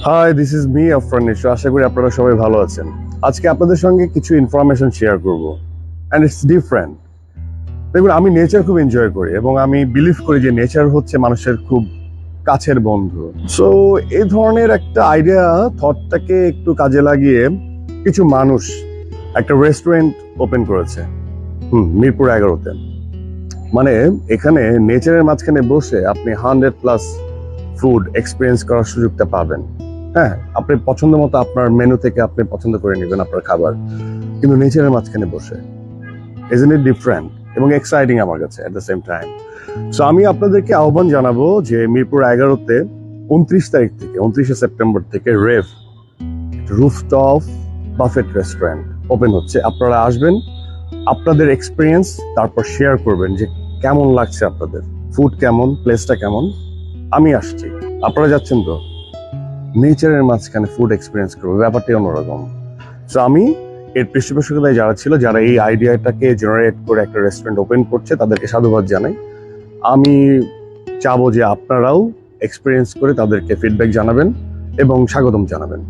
High, this is me Afran Nisho. আশা করি আপনারা সবাই ভালো আছেন। আজকে আপনাদের সঙ্গে কিছু ইনফরমেশন শেয়ার করব, অ্যান্ড ইটস ডিফারেন্ট। দেখুন, আমি নেচার খুব এনজয় করি এবং আমি বিলিভ করি যে নেচার হচ্ছে মানুষের খুব কাছের বন্ধু। সো এই ধরনের একটা আইডিয়া থটটাকে একটু কাজে লাগিয়ে কিছু মানুষ একটা রেস্টুরেন্ট ওপেন করেছে মিরপুর 11-তে। মানে এখানে নেচারের মাঝখানে বসে আপনি 100+ ফুড এক্সপিরিয়েন্স করার সুযোগটা পাবেন। হ্যাঁ, আপনি পছন্দ মতো আপনার মেনু থেকে আপনি পছন্দ করে নেবেন আপনার খাবার, কিন্তু নেচারের মাঝখানে বসে। ইজন্ট ইট ডিফারেন্ট এবং এক্সাইটিং আমার কাছে at the same time. So আমি আপনাদেরকে আহ্বান জানাবো যে মিরপুর 11-তে 29 সেপ্টেম্বর থেকে রেভ রুফটপ বাফেট রেস্টুরেন্ট ওপেন হচ্ছে। আপনারা আসবেন, আপনাদের এক্সপিরিয়েন্স তারপর শেয়ার করবেন যে কেমন লাগছে আপনাদের, ফুড কেমন, প্লেসটা কেমন। আমি আসছি, আপনারা যাচ্ছেন তো? নেচারের মাঝখানে ফুড এক্সপিরিয়েন্স করবো, ব্যাপারটাই অন্যরকম। সো আমি এর পৃষ্ঠপোষকতায় যারা ছিল, যারা এই আইডিয়াটাকে জেনারেট করে একটা রেস্টুরেন্ট ওপেন করছে, তাদেরকে সাধুবাদ জানাই। আমি চাবো যে আপনারাও এক্সপিরিয়েন্স করে তাদেরকে ফিডব্যাক জানাবেন এবং স্বাগতম জানাবেন।